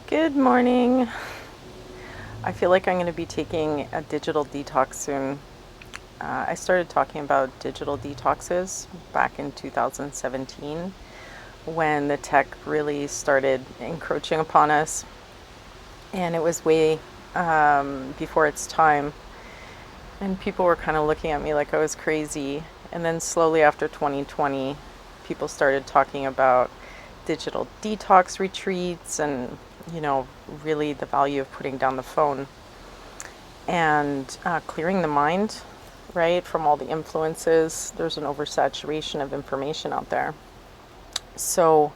Good morning. I feel like I'm going to be taking a digital detox soon. I started talking about digital detoxes back in 2017 when the tech really started encroaching upon us, and it was way before its time. And people were kind of looking at me like I was crazy. And then slowly after 2020, people started talking about digital detox retreats and, really the value of putting down the phone and clearing the mind, right, from all the influences. There's an oversaturation of information out there. So,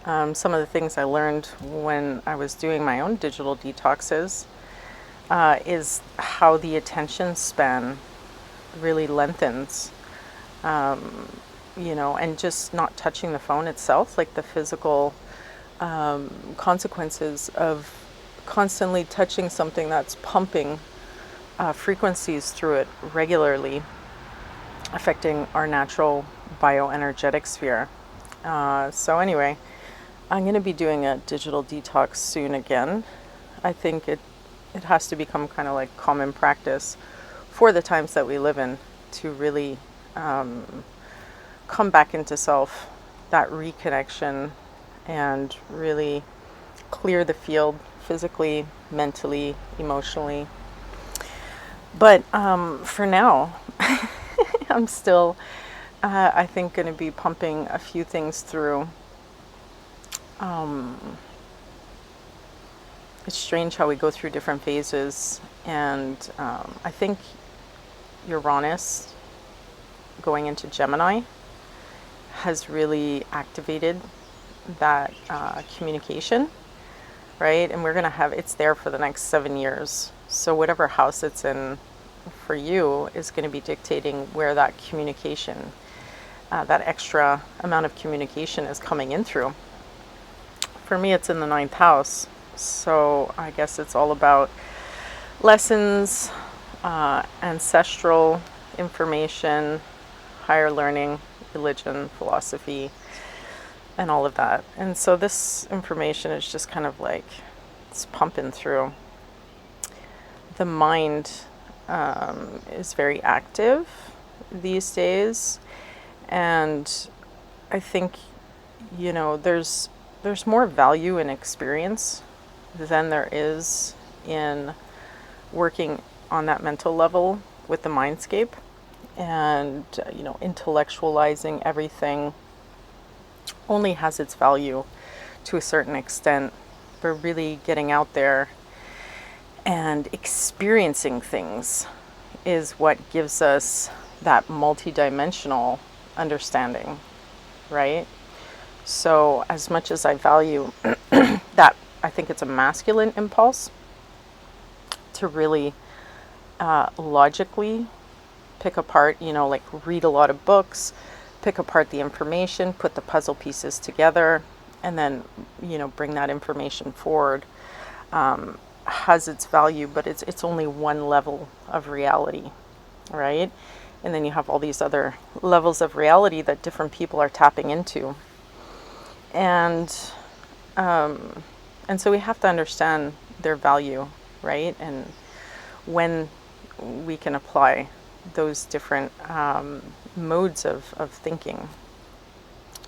some of the things I learned when I was doing my own digital detoxes is how the attention span really lengthens, and just not touching the phone itself, like the physical consequences of constantly touching something that's pumping frequencies through it regularly, affecting our natural bioenergetic sphere. So, anyway, I'm going to be doing a digital detox soon again. I think it has to become kind of like common practice for the times that we live in to really come back into self, that reconnection, and really clear the field physically, mentally, emotionally. But for now, I'm still, I think, going to be pumping a few things through. It's strange how we go through different phases, and I think Uranus going into Gemini has really activated that communication, right? And we're going to have it's there for the next 7 years. So, whatever house it's in for you is going to be dictating where that communication, that extra amount of communication is coming in through. For me, it's in the ninth house. So, I guess it's all about lessons, ancestral information, higher learning, religion, philosophy, and all of that. And so this information is just kind of like it's pumping through. The mind is very active these days, and I think there's more value in experience than there is in working on that mental level with the mindscape, and intellectualizing everything only has its value to a certain extent, but really getting out there and experiencing things is what gives us that multidimensional understanding, right? So, as much as I value that, I think it's a masculine impulse to really logically pick apart, like read a lot of books, pick apart the information, put the puzzle pieces together, and then, bring that information forward, has its value, but it's only one level of reality, right? And then you have all these other levels of reality that different people are tapping into. And so we have to understand their value, right? And when we can apply those different modes of thinking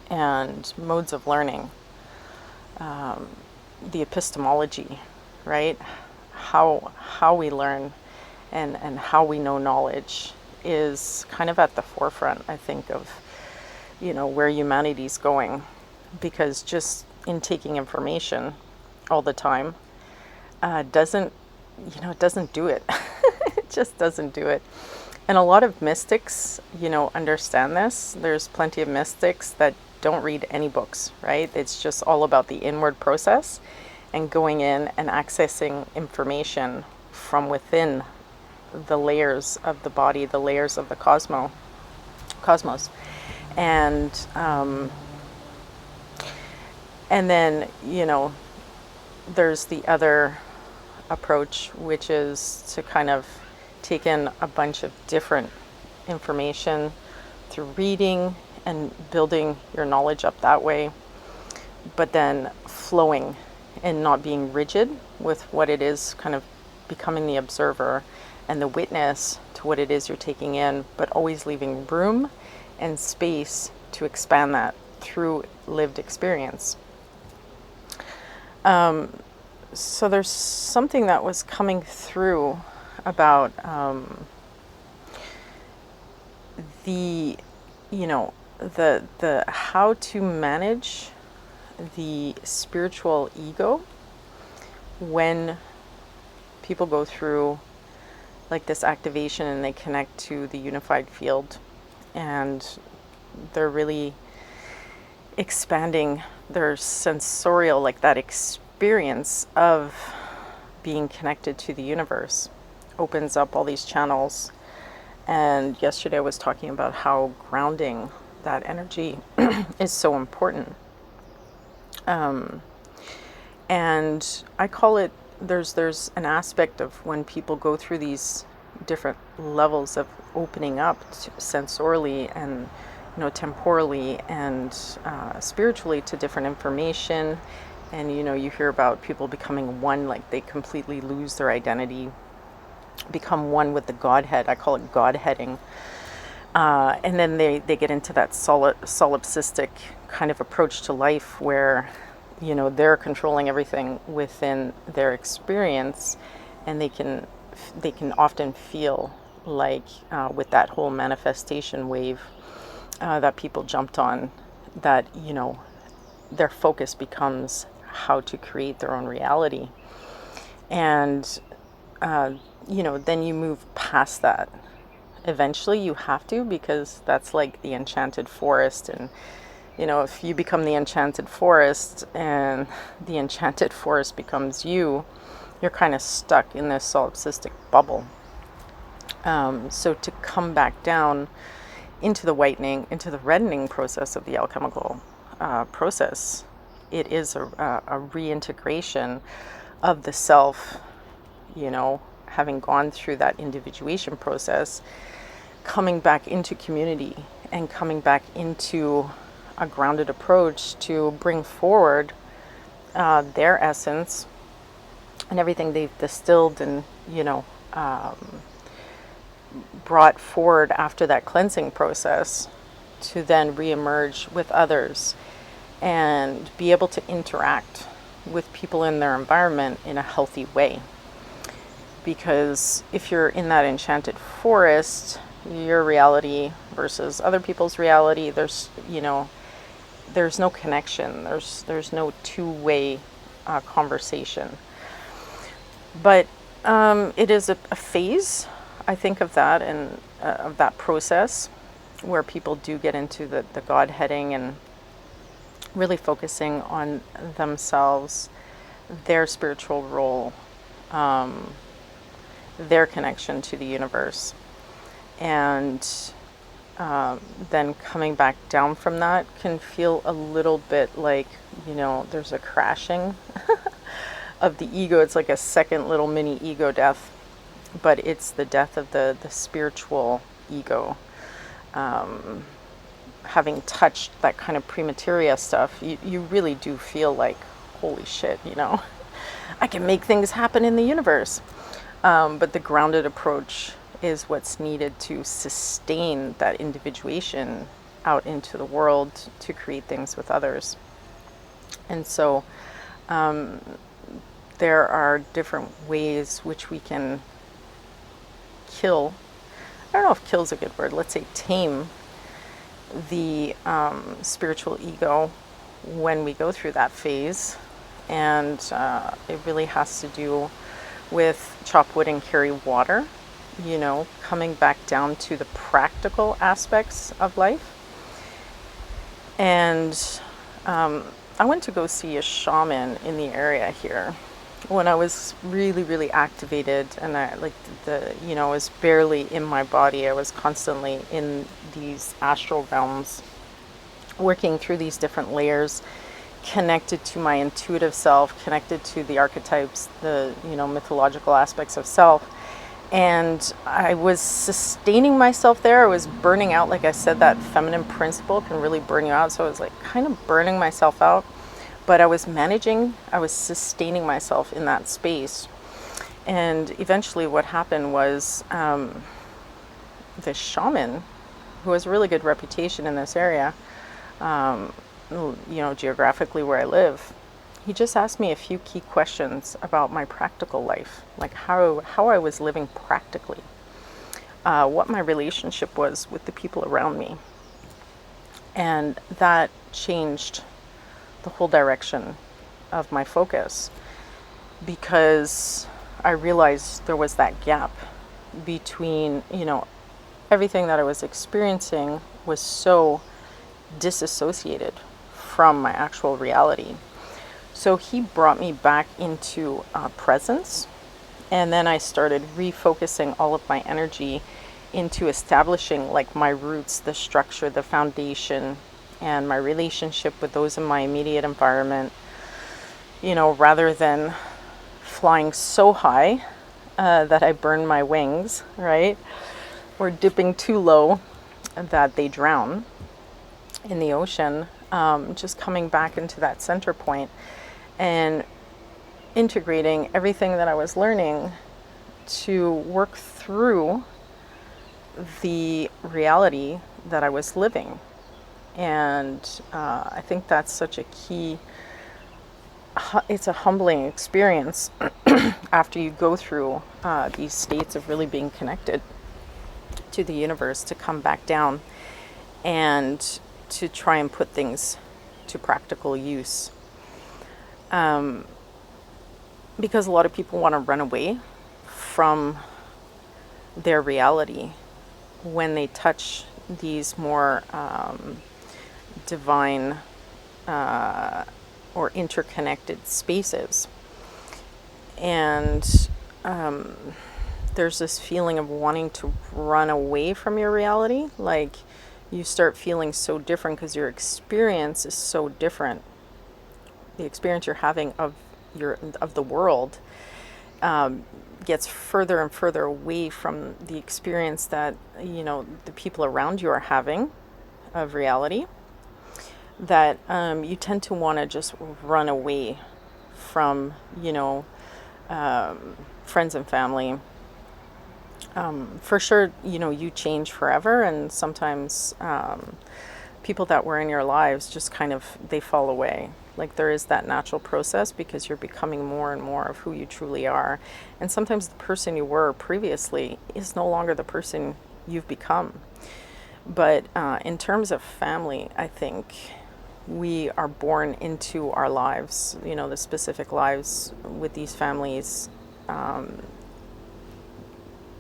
and modes of learning, the epistemology, right? How we learn and how we know knowledge is kind of at the forefront, I think, of where humanity's going, because just intaking information all the time doesn't it doesn't do it. It just doesn't do it. And a lot of mystics, understand this. There's plenty of mystics that don't read any books, right? It's just all about the inward process and going in and accessing information from within the layers of the body, the layers of the cosmos. And then, there's the other approach, which is to kind of take in a bunch of different information through reading and building your knowledge up that way, but then flowing and not being rigid with what it is, kind of becoming the observer and the witness to what it is you're taking in, but always leaving room and space to expand that through lived experience. So there's something that was coming through about the, the how to manage the spiritual ego when people go through like this activation and they connect to the unified field, and they're really expanding their sensorial, like that experience of being connected to the universe opens up all these channels. And yesterday I was talking about how grounding that energy is so important. And I call it, there's an aspect of when people go through these different levels of opening up sensorially and temporally and spiritually to different information. And you hear about people becoming one, like they completely lose their identity, become one with the Godhead. I call it Godheading. And then they get into that solipsistic kind of approach to life where they're controlling everything within their experience, and they can often feel like with that whole manifestation wave that people jumped on, that their focus becomes how to create their own reality. And then you move past that. Eventually you have to, because that's like the enchanted forest. And if you become the enchanted forest and the enchanted forest becomes you're kind of stuck in this solipsistic bubble. So to come back down into the whitening, into the reddening process of the alchemical process, it is a reintegration of the self, having gone through that individuation process, coming back into community and coming back into a grounded approach to bring forward their essence and everything they've distilled and brought forward after that cleansing process, to then reemerge with others and be able to interact with people in their environment in a healthy way. Because if you're in that enchanted forest, your reality versus other people's reality, there's no connection. There's no two-way conversation. But it is a phase, I think, of that, and of that process where people do get into the Godheading and really focusing on themselves, their spiritual role, their connection to the universe. And then coming back down from that can feel a little bit like, there's a crashing of the ego. It's like a second little mini ego death, but it's the death of the spiritual ego. Having touched that kind of premateria stuff, you really do feel like, holy shit, I can make things happen in the universe. But the grounded approach is what's needed to sustain that individuation out into the world to create things with others. And so there are different ways which we can kill, I don't know if kill is a good word, let's say tame the spiritual ego when we go through that phase. And it really has to do with chop wood and carry water, coming back down to the practical aspects of life. And I went to go see a shaman in the area here when I was really, really activated, and I was barely in my body. I was constantly in these astral realms, working through these different layers, connected to my intuitive self, connected to the archetypes, the mythological aspects of self. And I was sustaining myself there. I was burning out. Like I said, that feminine principle can really burn you out. So I was like kind of burning myself out. But I was managing, I was sustaining myself in that space. And eventually, what happened was the shaman, who has a really good reputation in this area, geographically where I live, he just asked me a few key questions about my practical life, like how I was living practically, what my relationship was with the people around me. And that changed the whole direction of my focus, because I realized there was that gap between, everything that I was experiencing was so disassociated from my actual reality. So he brought me back into presence, and then I started refocusing all of my energy into establishing like my roots, the structure, the foundation, and my relationship with those in my immediate environment, rather than flying so high that I burn my wings, right? Or dipping too low that they drown in the ocean. Just coming back into that center point and integrating everything that I was learning to work through the reality that I was living. And I think that's such a key, it's a humbling experience after you go through these states of really being connected to the universe, to come back down and to try and put things to practical use. Because a lot of people want to run away from their reality when they touch these more divine or interconnected spaces. And there's this feeling of wanting to run away from your reality. Like you start feeling so different because your experience is so different. The experience you're having of the world gets further and further away from the experience that the people around you are having of reality, that you tend to want to just run away from friends and family. For sure, you change forever, and sometimes people that were in your lives just kind of, they fall away. Like there is that natural process because you're becoming more and more of who you truly are. And sometimes the person you were previously is no longer the person you've become. But in terms of family, I think we are born into our lives, the specific lives with these families.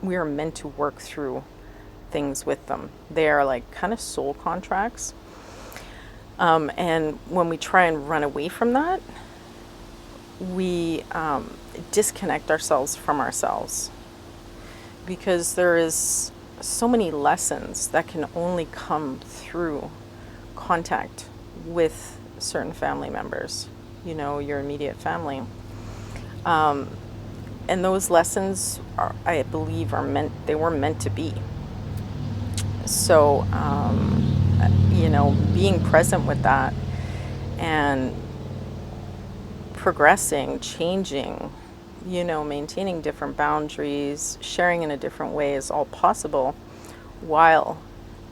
We are meant to work through things with them. They are like kind of soul contracts. And when we try and run away from that, we disconnect ourselves from ourselves, because there is so many lessons that can only come through contact with certain family members, your immediate family. And those lessons are, I believe, they were meant to be. So, being present with that and progressing, changing, maintaining different boundaries, sharing in a different way is all possible while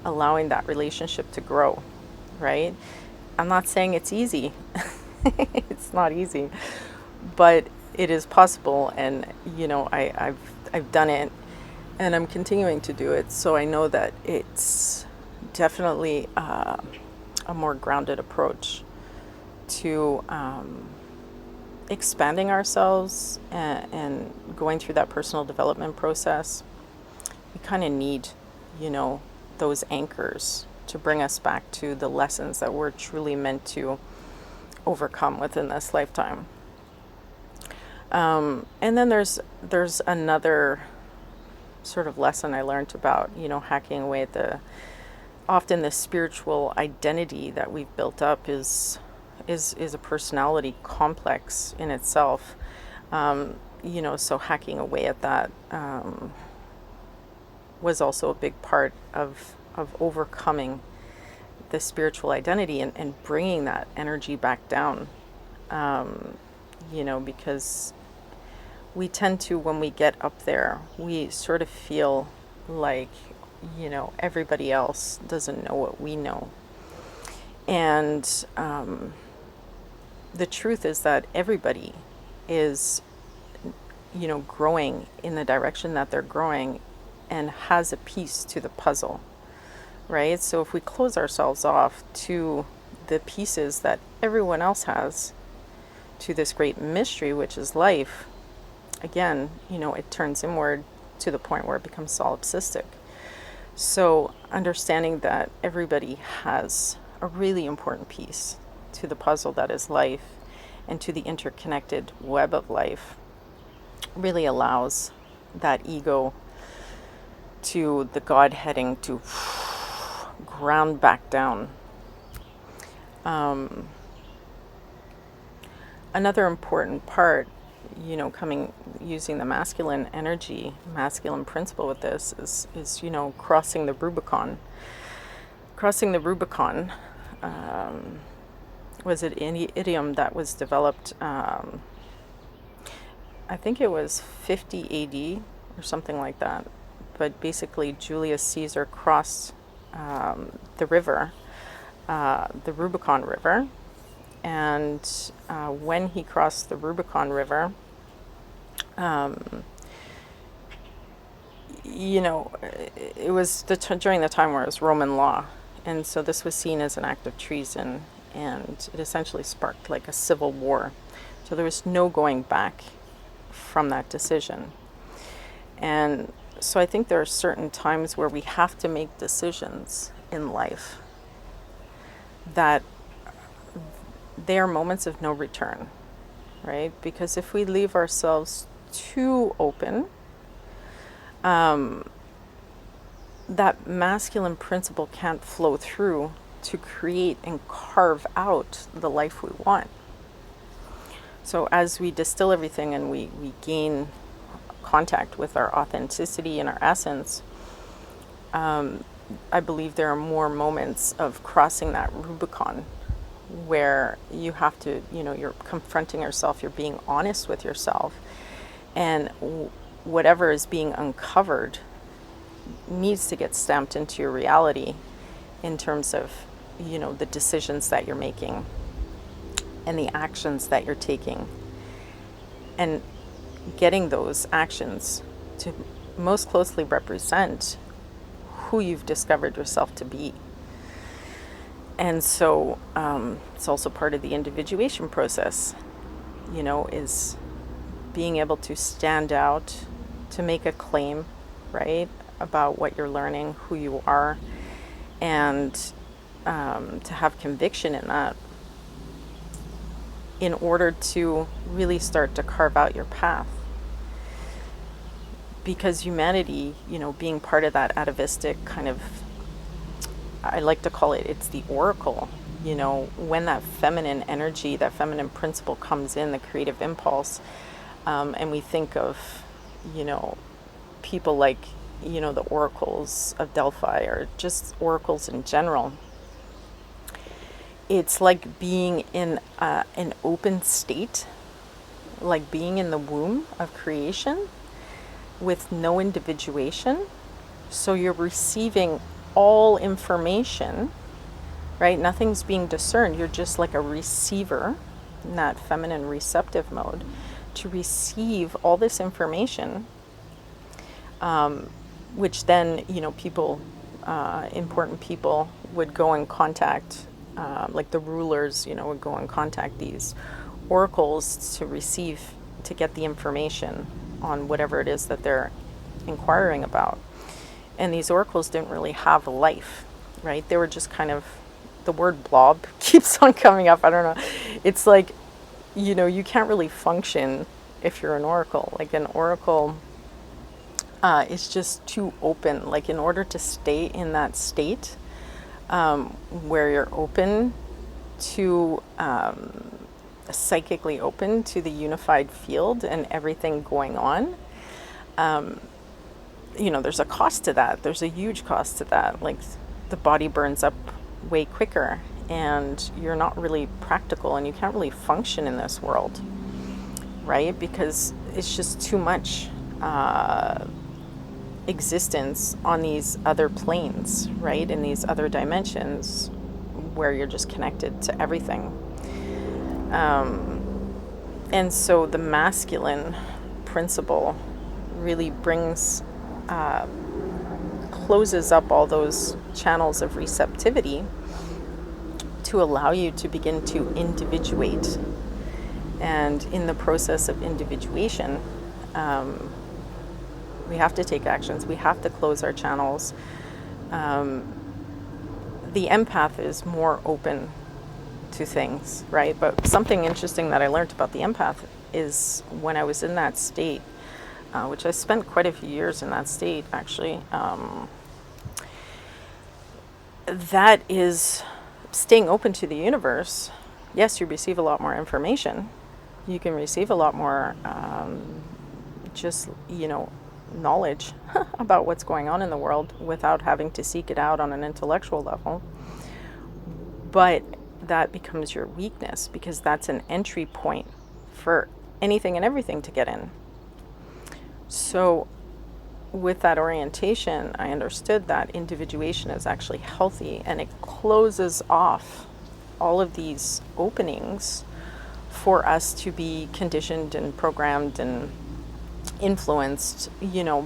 allowing that relationship to grow, right? I'm not saying it's easy. It's not easy, but it is possible. And, I've done it, and I'm continuing to do it. So I know that it's definitely a more grounded approach to expanding ourselves and going through that personal development process. We kind of need, those anchors to bring us back to the lessons that we're truly meant to overcome within this lifetime. And then there's another sort of lesson I learned about, hacking away at often the spiritual identity that we've built up is a personality complex in itself. So hacking away at that was also a big part of overcoming the spiritual identity and bringing that energy back down because we tend to, when we get up there, we sort of feel like, everybody else doesn't know what we know. And the truth is that everybody is, growing in the direction that they're growing and has a piece to the puzzle, right? So if we close ourselves off to the pieces that everyone else has to this great mystery, which is life, again, it turns inward to the point where it becomes solipsistic. So understanding that everybody has a really important piece to the puzzle that is life and to the interconnected web of life really allows that ego to the Godheading to ground back down. Another important part, using the masculine energy, masculine principle with this is crossing the Rubicon. Crossing the Rubicon was an idiom that was developed, I think it was 50 AD or something like that. But basically, Julius Caesar crossed the river, the Rubicon River. And when he crossed the Rubicon River, it was during the time where it was Roman law. And so this was seen as an act of treason, and it essentially sparked like a civil war. So there was no going back from that decision. And so I think there are certain times where we have to make decisions in life that they are moments of no return, right? Because if we leave ourselves too open, that masculine principle can't flow through to create and carve out the life we want. So as we distill everything and we gain contact with our authenticity and our essence, I believe there are more moments of crossing that Rubicon where you have to, you're confronting yourself, you're being honest with yourself, and whatever is being uncovered needs to get stamped into your reality in terms of, the decisions that you're making and the actions that you're taking, and getting those actions to most closely represent who you've discovered yourself to be. And so it's also part of the individuation process, is being able to stand out, to make a claim, right, about what you're learning, who you are, and to have conviction in that in order to really start to carve out your path. Because humanity, being part of that atavistic kind of, I like to call it's the oracle, when that feminine energy, that feminine principle comes in, the creative impulse, and we think of, people like, the oracles of Delphi, or just oracles in general. It's like being in an open state, like being in the womb of creation with no individuation. So you're receiving all information, right? Nothing's being discerned. You're just like a receiver in that feminine receptive mode to receive all this information, which then, people, important people would go and contact, like the rulers, would go and contact these oracles to get the information on whatever it is that they're inquiring about. And these oracles didn't really have a life, right? They were just kind of, the word blob keeps on coming up. I don't know. It's like, you can't really function if you're an oracle. Like an oracle is just too open. Like in order to stay in that state where you're open to, psychically open to the unified field and everything going on, there's a cost to that. There's a huge cost to that. Like the body burns up way quicker. and you're not really practical and you can't really function in this world, right? Because it's just too much existence on these other planes, right? In these other dimensions where you're just connected to everything. And so the masculine principle really brings, closes up all those channels of receptivity to allow you to begin to individuate. And in the process of individuation, we have to take actions. We have to close our channels. The empath is more open to things, right? But something interesting that I learned about the empath is when I was in that state, which I spent quite a few years in that state, actually, that is staying open to the universe. Yes, you receive a lot more information. You can receive a lot more just, knowledge about what's going on in the world without having to seek it out on an intellectual level. But that becomes your weakness because that's an entry point for anything and everything to get in. So with that orientation, I understood that individuation is actually healthy, and it closes off all of these openings for us to be conditioned and programmed and influenced,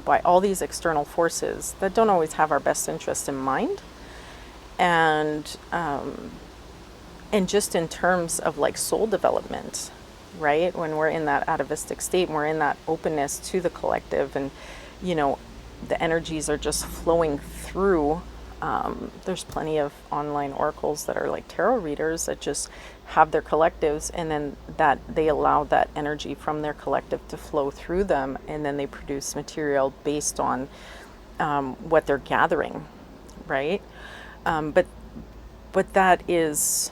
by all these external forces that don't always have our best interest in mind. And just in terms of like soul development, right? When we're in that atavistic state, we're in that openness to the collective, and the energies are just flowing through. There's plenty of online oracles that are like tarot readers that just have their collectives, and then that they allow that energy from their collective to flow through them, and then they produce material based on what they're gathering, right? But that is,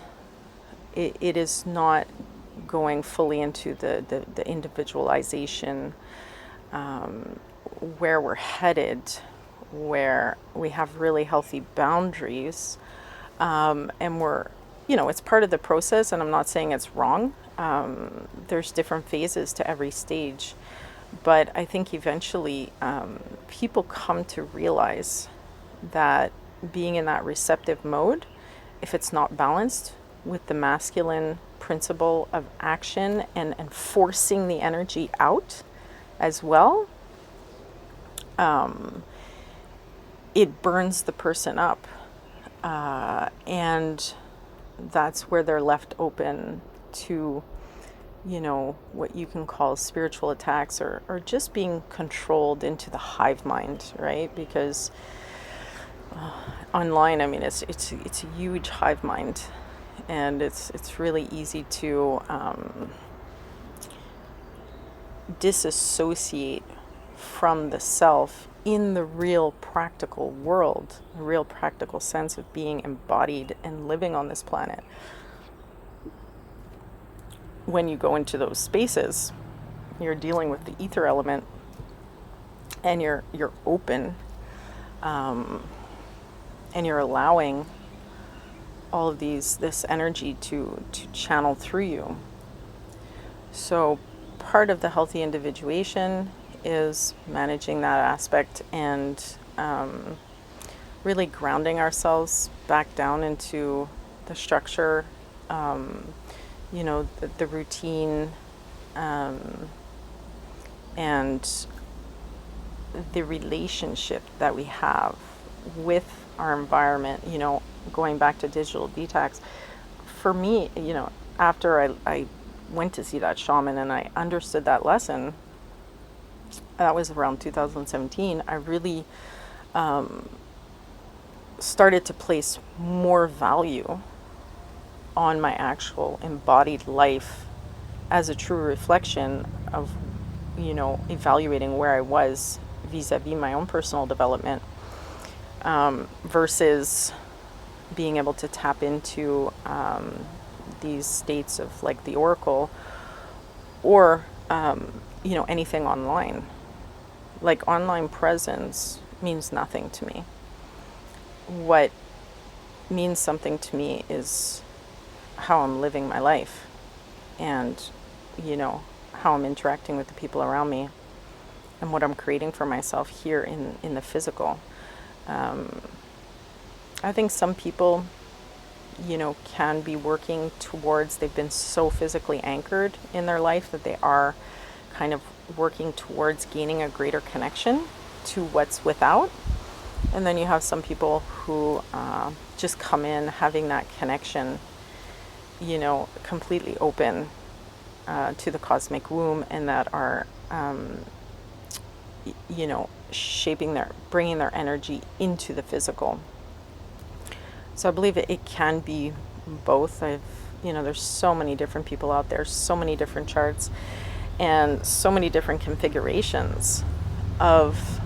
it is not going fully into the individualization where we're headed, where we have really healthy boundaries, and we're, it's part of the process, and I'm not saying it's wrong. There's different phases to every stage, but I think eventually people come to realize that being in that receptive mode, if it's not balanced with the masculine principle of action and forcing the energy out as well, it burns the person up, and that's where they're left open to, what you can call spiritual attacks, or just being controlled into the hive mind, right? Because online, I mean, it's a huge hive mind, and it's really easy to disassociate from the self in the real practical world, the real practical sense of being embodied and living on this planet. When you go into those spaces, you're dealing with the ether element, and you're open, and you're allowing all of this energy to channel through you. So part of the healthy individuation is managing that aspect, and really grounding ourselves back down into the structure, the routine, and the relationship that we have with our environment. Going back to digital detox, for me, after I went to see that shaman and I understood that lesson, that was around 2017, I really started to place more value on my actual embodied life as a true reflection of, evaluating where I was vis-a-vis my own personal development, versus being able to tap into these states of like the oracle, or anything online. Like, online presence means nothing to me. What means something to me is how I'm living my life, and, you know, how I'm interacting with the people around me, and what I'm creating for myself here in the physical. I think some people, you know, can be working towards, they've been so physically anchored in their life that they are kind of working towards gaining a greater connection to what's without. And then you have some people who just come in having that connection, you know, completely open to the cosmic womb, and that are, you know, bringing their energy into the physical. So I believe it can be both. You know, there's so many different people out there, so many different charts, and so many different configurations of,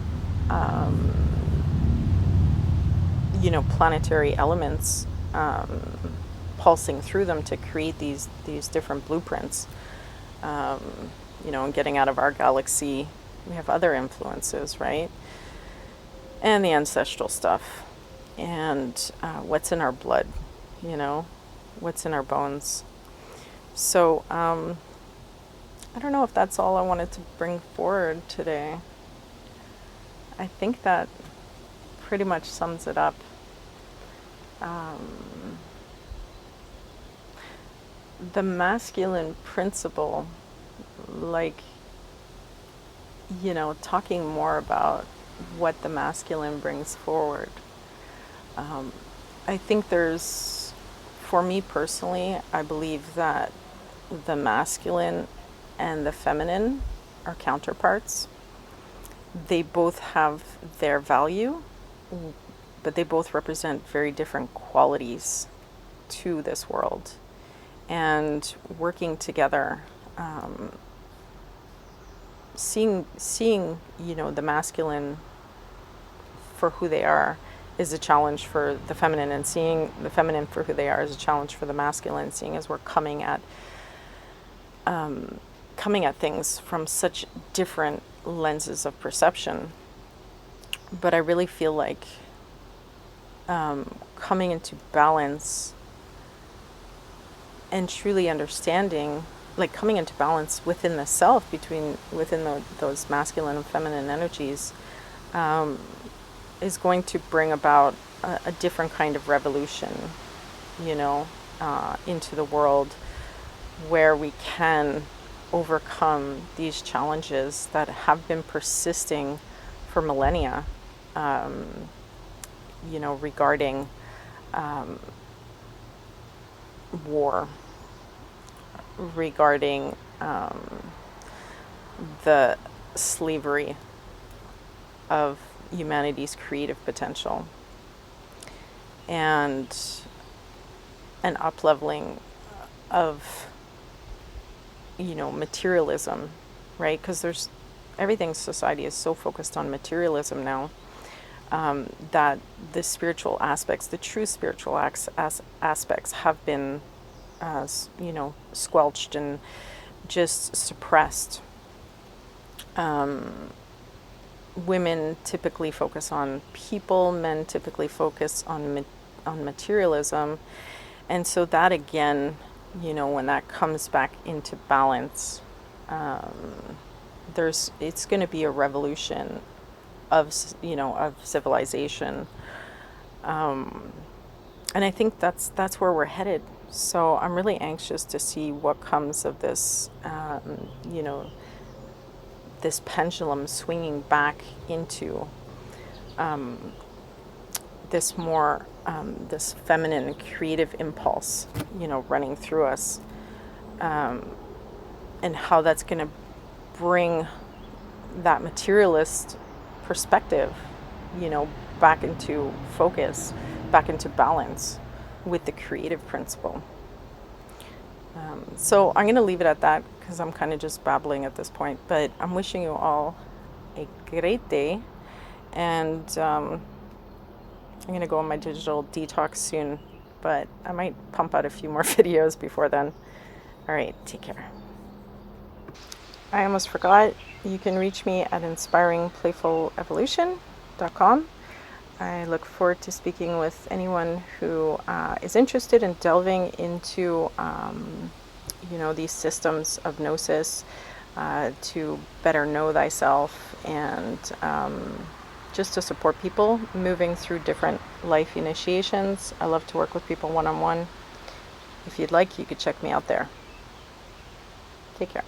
you know, planetary elements pulsing through them to create these different blueprints. You know, and getting out of our galaxy, we have other influences, right? And the ancestral stuff, and what's in our blood, you know, what's in our bones. So I don't know if that's all I wanted to bring forward today. I think that pretty much sums it up. The masculine principle, like, you know, talking more about what the masculine brings forward. I think there's, for me personally, I believe that the masculine and the feminine are counterparts. They both have their value, but they both represent very different qualities to this world. And working together, seeing, you know, the masculine for who they are is a challenge for the feminine, and seeing the feminine for who they are is a challenge for the masculine, seeing as we're coming at things from such different lenses of perception. But I really feel like coming into balance and truly understanding, like coming into balance within the self, within those masculine and feminine energies, is going to bring about a different kind of revolution, you know, into the world, where we can overcome these challenges that have been persisting for millennia, you know, regarding war, regarding the slavery of humanity's creative potential, and an up-leveling of, you know, materialism, right? Because everything, society is so focused on materialism now, that the spiritual aspects, the true spiritual aspects have been, you know, squelched and just suppressed. Women typically focus on people, men typically focus on materialism. And so that, again, you know, when that comes back into balance, it's going to be a revolution of, you know, of civilization. And I think that's where we're headed. So I'm really anxious to see what comes of this, you know, this pendulum swinging back into this more, this feminine creative impulse, you know, running through us, and how that's going to bring that materialist perspective, you know, back into focus, back into balance with the creative principle. So I'm going to leave it at that, because I'm kind of just babbling at this point. But I'm wishing you all a great day, and I'm going to go on my digital detox soon, but I might pump out a few more videos before then. All right, take care. I almost forgot, you can reach me at inspiringplayfulevolution.com. I look forward to speaking with anyone who is interested in delving into, these systems of gnosis, to better know thyself, and just to support people moving through different life initiations. I love to work with people one-on-one. If you'd like, you could check me out there. Take care.